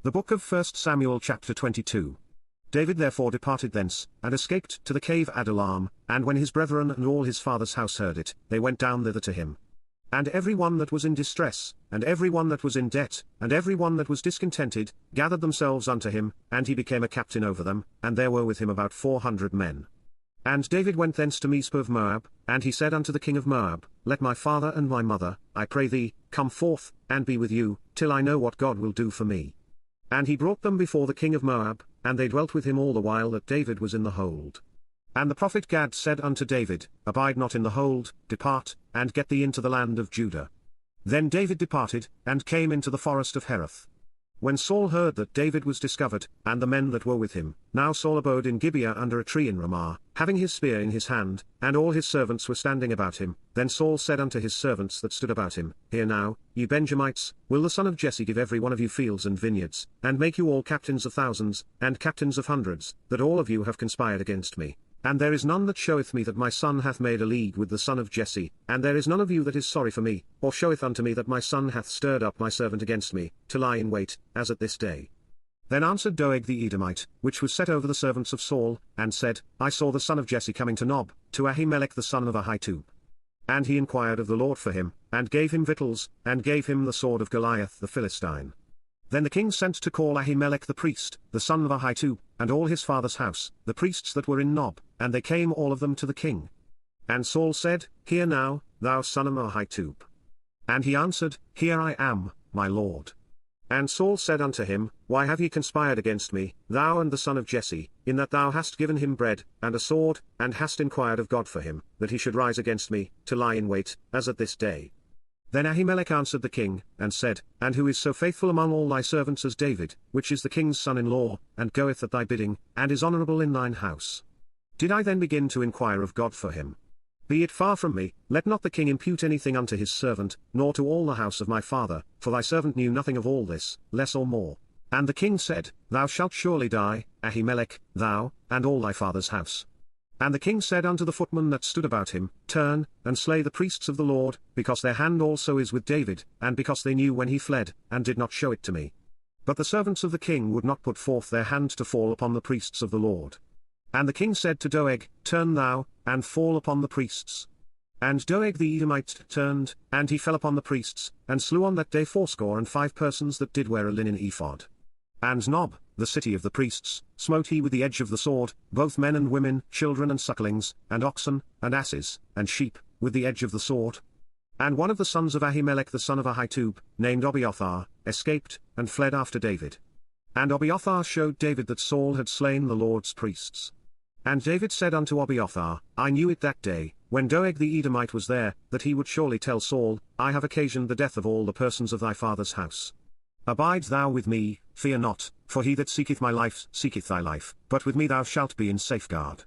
The book of 1 Samuel chapter 22. David therefore departed thence, and escaped to the cave Adullam, and when his brethren and all his father's house heard it, they went down thither to him. And every one that was in distress, and every one that was in debt, and every one that was discontented, gathered themselves unto him, and he became a captain over them, and there were with him about 400 men. And David went thence to Mizpah of Moab, and he said unto the king of Moab, Let my father and my mother, I pray thee, come forth, and be with you, till I know what God will do for me. And he brought them before the king of Moab, and they dwelt with him all the while that David was in the hold. And the prophet Gad said unto David, Abide not in the hold, depart, and get thee into the land of Judah. Then David departed, and came into the forest of Hereth. When Saul heard that David was discovered, and the men that were with him, now Saul abode in Gibeah under a tree in Ramah, having his spear in his hand, and all his servants were standing about him. Then Saul said unto his servants that stood about him, Hear now, ye Benjamites, will the son of Jesse give every one of you fields and vineyards, and make you all captains of thousands, and captains of hundreds, that all of you have conspired against me? And there is none that showeth me that my son hath made a league with the son of Jesse, and there is none of you that is sorry for me, or showeth unto me that my son hath stirred up my servant against me, to lie in wait, as at this day. Then answered Doeg the Edomite, which was set over the servants of Saul, and said, I saw the son of Jesse coming to Nob, to Ahimelech the son of Ahitub. And he inquired of the Lord for him, and gave him victuals, and gave him the sword of Goliath the Philistine. Then the king sent to call Ahimelech the priest, the son of Ahitub, and all his father's house, the priests that were in Nob, and they came all of them to the king. And Saul said, Hear now, thou son of Ahitub. And he answered, Here I am, my lord. And Saul said unto him, Why have ye conspired against me, thou and the son of Jesse, in that thou hast given him bread, and a sword, and hast inquired of God for him, that he should rise against me, to lie in wait, as at this day? Then Ahimelech answered the king, and said, And who is so faithful among all thy servants as David, which is the king's son-in-law, and goeth at thy bidding, and is honourable in thine house? Did I then begin to inquire of God for him? Be it far from me, let not the king impute anything unto his servant, nor to all the house of my father, for thy servant knew nothing of all this, less or more. And the king said, Thou shalt surely die, Ahimelech, thou, and all thy father's house. And the king said unto the footmen that stood about him, Turn, and slay the priests of the Lord, because their hand also is with David, and because they knew when he fled, and did not show it to me. But the servants of the king would not put forth their hand to fall upon the priests of the Lord. And the king said to Doeg, Turn thou, and fall upon the priests. And Doeg the Edomite turned, and he fell upon the priests, and slew on that day 75 persons that did wear a linen ephod. And Nob, the city of the priests, smote he with the edge of the sword, both men and women, children and sucklings, and oxen, and asses, and sheep, with the edge of the sword. And one of the sons of Ahimelech the son of Ahitub, named Abiathar, escaped, and fled after David. And Abiathar showed David that Saul had slain the Lord's priests. And David said unto Abiathar, I knew it that day, when Doeg the Edomite was there, that he would surely tell Saul, I have occasioned the death of all the persons of thy father's house. Abide thou with me, fear not, for he that seeketh my life seeketh thy life, but with me thou shalt be in safeguard.